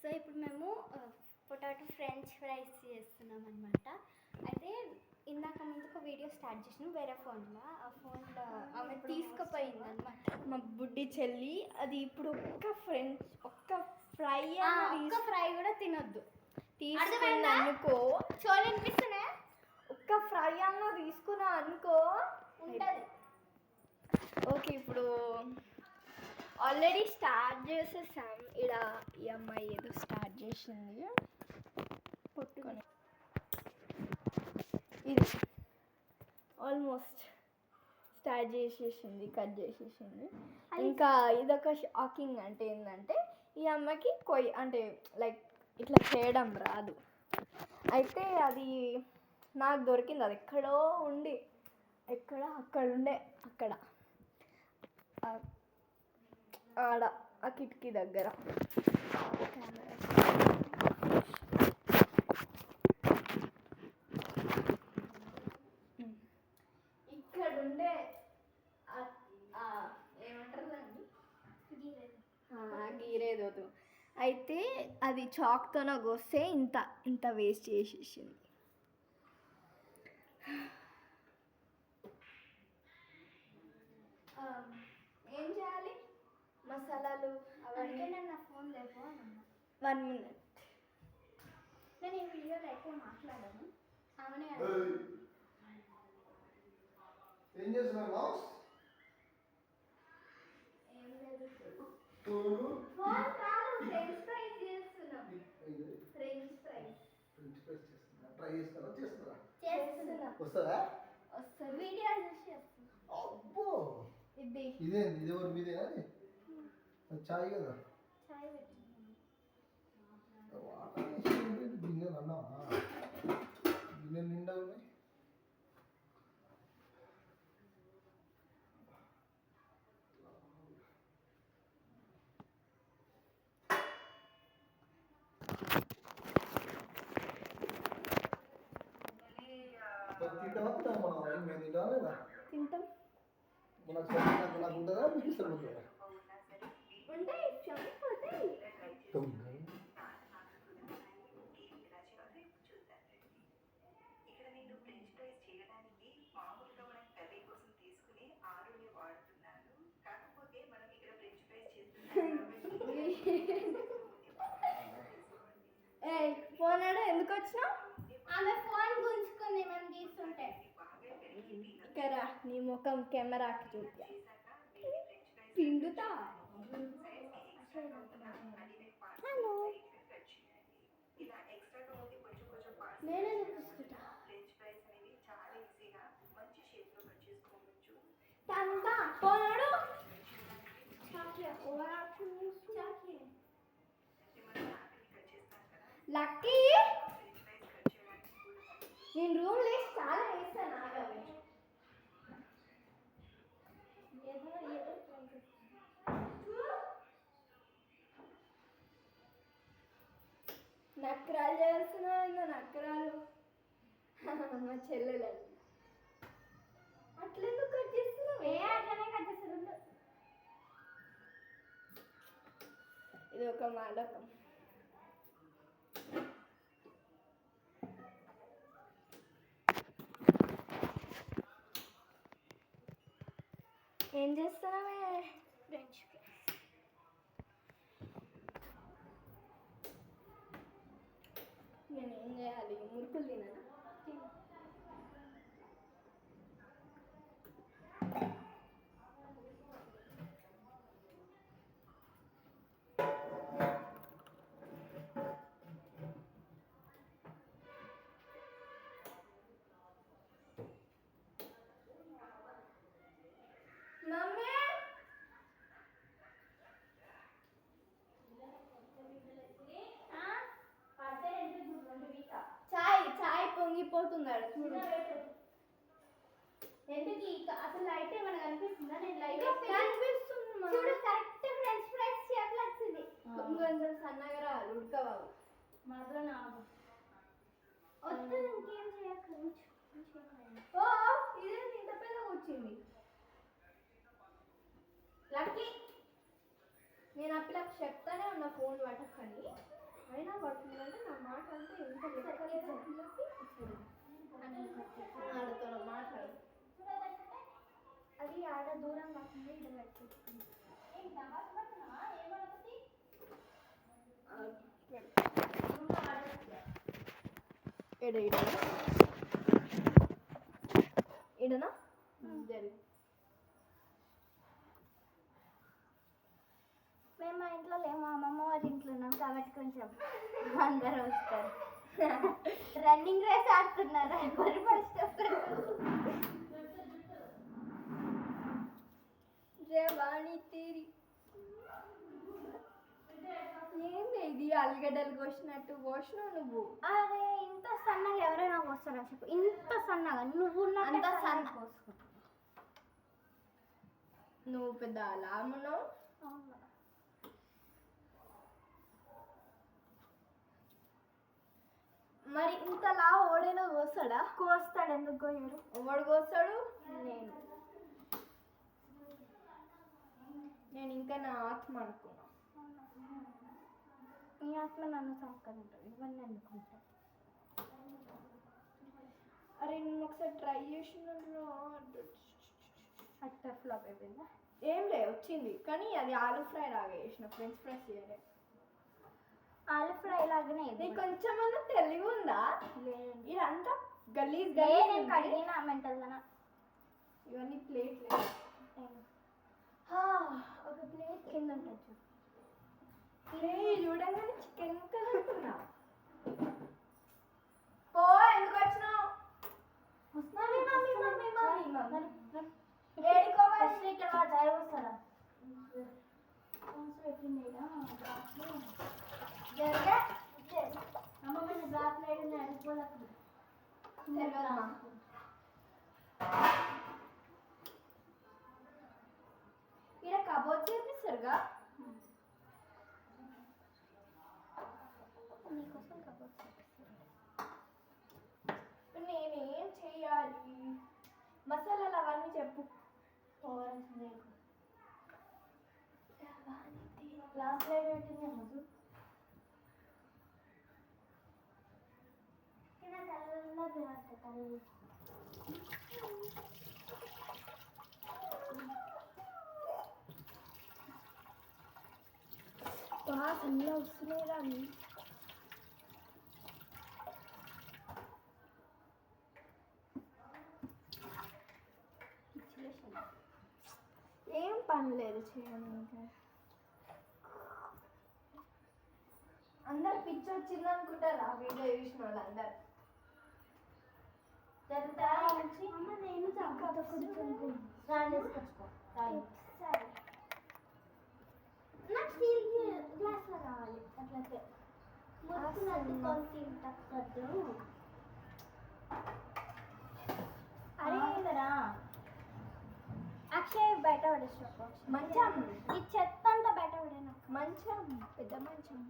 So ఇప్పుడు మేము potato French fries చేస్తున్నాం అనమాట. అయితే ఇందాక ముందుకు వీడియో స్టార్ట్ చేసినాం వేరే ఫోన్లో. ఆ ఫోన్లో ఆమె తీసుకుపోయింది అనమాట మా బుడ్డి చెల్లి. అది ఇప్పుడు ఒక్క ఫ్రై కూడా తినొద్దు తీసుకున్నా అనుకో. చోలు వినిపిస్తున్నాయా? ఒక్క ఫ్రై అన్న తీసుకున్నా అనుకో ఉంటుంది. ఓకే, ఇప్పుడు ఆల్రెడీ స్టార్ట్ చేసేసాం. ఇక్కడ ఈ అమ్మాయి ఏదో స్టార్ట్ చేసింది పట్టుకొని. ఇది ఆల్మోస్ట్ స్టార్ట్ చేసేసింది, కట్ చేసేసింది. ఇంకా ఇదొక షాకింగ్ అంటే ఏంటంటే ఈ అమ్మాయికి అంటే లైక్ ఇట్లా చేయడం రాదు. అయితే అది నాకు దొరికింది. అది ఎక్కడో ఉండి అక్కడ ఉండే ఆడ ఆ కిటికీ దగ్గర ఇక్కడ ఉండే ఏమంటారు దాన్ని, గీరేదోదు. అయితే అది చాక్తో నాకు వస్తే ఇంత వేస్ట్ చేసేసింది. ఏం చేయాలి? మసాలాలు అవన్నీ. నా ఫోన్ లేవు అన్న. 1 minute. నేను ఈ వీడియోలో ఎక్కువ మాట్లాడాను. ఆమెనే ఏం చేస్తున్నావు? ఏం లేదు. ఫోన్ కాదు, ఫ్రెంచ్ ఫ్రైస్ చేస్తున్నాం. ఫ్రెంచ్ ఫ్రైస్ చేస్తున్నా. ట్రై చేస్తారా? చేస్తున్నా. వస్తుందా? వస్తుంది. వీడియో చూసి చేస్తున్నా. అబ్బో, ఇది ఎవరు మీదేనా? చాయ్ కదా. చాయ్ పెట్టింది. గిన్నెలు అన్నావా? గిన్నెలు నిండా ఉన్నాయి. తింటాం. నాకు ఉంటుందా? మీకు ఇష్టం ఉంటుందా? ఉంటాయి, చనిపోతాయి. ఫోన్ ఆడ ఎందుకు వచ్చినావు? ఆమె ఫోన్ గుంజుకుంది మేము తీస్తుంటే. కరా నీ ముఖం కెమెరాకి చూపా. పిండుతా. హలో, నేనే చూపిస్తుంటా. తంతా పోనాడు. లక్కీ, నేను రూమ్ లేసి చాలా వేస్తాను. ఆగవి నక్కరాలు చేస్తున్నావు. నక్కరాలు మా చెల్లెలు అట్లెందుకు కట్ చేస్తున్నావు? అట్లనే కట్ చేస్తారు. ఇది ఒక మాడకం. ఏం చేస్తున్నావే? French fries. నేను ఏం చేయాలి? మురుకులు తినా? మమ్మీ, చాయ్ పొంగిపోతున్నాడు చూడు. ఎందుకు అసలు లైట్ ఏమైనా కనిపిస్తుందా? నేను లైట్ కనిపిస్తుంది. చూడు, కరెక్ట్ ఫ్రెంచ్ ఫ్రైస్ షేప్ వచ్చింది. కొంచెం సన్నగా రావాలి, ఉడకవావు. మాత్రం వస్తుంది. ఇంకేం చేయక్కర్లేదు. ఓ, ఇదే ఇంత పెద్దగా వచ్చింది. లక్కీ, నేను ఆ పిల్లకి చెప్తానే ఉన్నా ఫోన్ పట్టకని. అయినా పడుతుందంటే నా మాట అంటే ఇంత ఆడతో మాట్లాడు. అది ఆడ దూరం కాకుండా ఇక్కడ పెట్టుకుంటుంది. ఇడనా మేము మా ఇంట్లో లేము, అమ్మమ్మ వారి ఇంట్లో ఉన్నాం కాబట్టి కొంచెం అందరూ వస్తారు. రన్నింగ్ రేస్ ఆడుతున్నారు, ఎవరు ఫస్ట్ వస్తారు. జవాణి తీరి ఏంది ఇది అల్లిగడ్డలు కోసినట్టు కోసినావు నువ్వు. అరే ఇంత సన్నగా ఎవరైనా పోస్తారా చెప్పు, ఇంత సన్నగా నువ్వు అంత సన్న సన్న నువ్వు పెద్ద లామున్నావు. మరి ఇంతలా ఓడైనా కోస్తాడా? కోస్తాడు, ఎందుకు కోయడు? ఎవడు కోస్తాడు? నేను నేను ఇంకా నా ఆత్మ అనుకున్నా. నీ ఆత్మ నన్ను సంస్కరింటాడు, ఇవన్నీ అనుకుంటా. అరే నేను ఒకసారి ట్రై చేసినట్లు అట్టర్ ఫ్లాప్ అయిపోయిందా? ఏం లే వచ్చింది, కానీ అది ఆలూ ఫ్రై లాగా చేసిన, ఫ్రెంచ్ ఫ్రైస్ చేయలే. ఆలు ఫ్రై లాగానే ఇది నీకు కొంచెమన్నా తెలివి ఉందా? లేదు. ఇదంతా గలీజ్ నేను గలీజ్ కడిగిన మెంటల్ గానా. ఇవన్నీ ప్లేట్ ఒక ప్లేట్ కింద ఉంటుంది. చూడగానే చికెన్ కలుపుతున్నా. పో ఎందుకు వచ్చినావు? ఫస్ట్ ఇక్కడ మా చాయ్ వస్తారా? అమ్మమ్మ గ్లాస్ లేడు అడిగిపోలేదు. ఇక్కడ కబోర్డ్ చేపిస్తారుగా. నీకోసం కబోర్డ్ నేనేం చెయ్యాలి? మసాలాలు అవన్నీ చెప్పు. గ్లాస్ లైట్ పెట్టింది రోజు అన్నీ వస్తున్నాయి రాని. ఏం పని లేదు చేయడానికి. అందరు పిచ్చి వచ్చింది అనుకుంటారు ఆ వీడియో చూసిన వాళ్ళందరు. నేను స్నానం చేసుకొచ్చుకో. సరే నాకు స్టీల్ గ్లాస్లో కావాలి. అట్లయితే అరే కదా అక్షయ్ బయట పడేసుకో. మంచం ఈ చెత్త అంతా బయట పడేనా? మంచం పెద్ద మంచం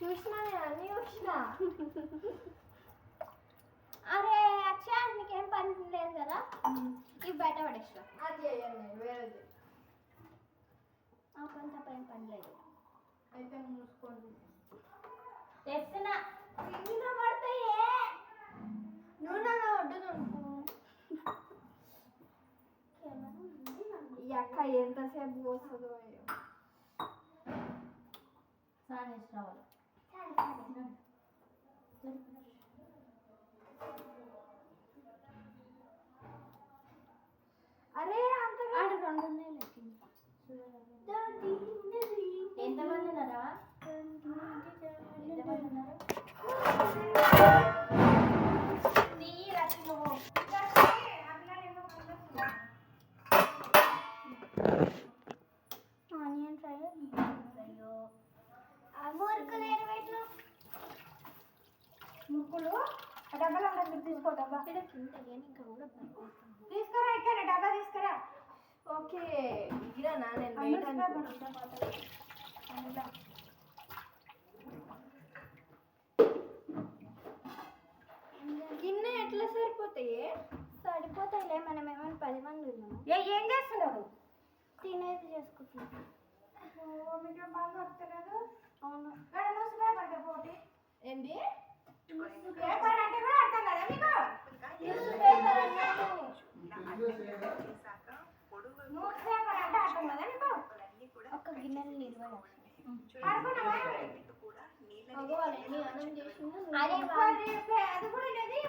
చూసినా నేను అన్నీ చూసినా. అరే అక్షయ్ నీకేం పని లేదు కదా, ఇవి బయట పడేసుకో. అది చేయండి నేను వేరేది. కొంత పని లేదు అయితే మూసుకోండి. తెస్తున్నా. కింద పడతాయే. నూనె వడ్డు నువ్వు. ఈ అక్క ఎంతసేపు పోస్తుందో. స్నానం రావాలి. అరే అంతగా ఆడు 2 ఉన్నాయి లెక్కింది. ఎంతమంది ఉన్నారా? ఆనియన్ ఫ్రై, మురుకులు ఏరవేట్లు. ముక్కులు డబ్బాలో తీసుకో. డబ్బా ఇంకా కూడా తీసుకురా. ఇక్కడ డబ్బా తీసుకురా. ఓకే ఇదేనా నేను గిన్నె ఎట్లా సరిపోతాయి? సరిపోతాయిలే, మనం ఏమైనా 10 మంది ఉన్నాము. ఏం చేస్తున్నారు? తినేది చేసుకుంటున్నాం. అవును. ఏంటి పేపర్ అంటే కూడా అర్థం కదా మీకు? న్యూస్ పేపర్ అన్నాను. న్యూస్ పేపర్ అంటే అర్థం కదా మీకు? ఒక గిన్నెలు నిల్వ పడుకున్నావా? అగో వాళ్ళు ఎన్ని అన్నం చేసిందో అది కూడా లేదు.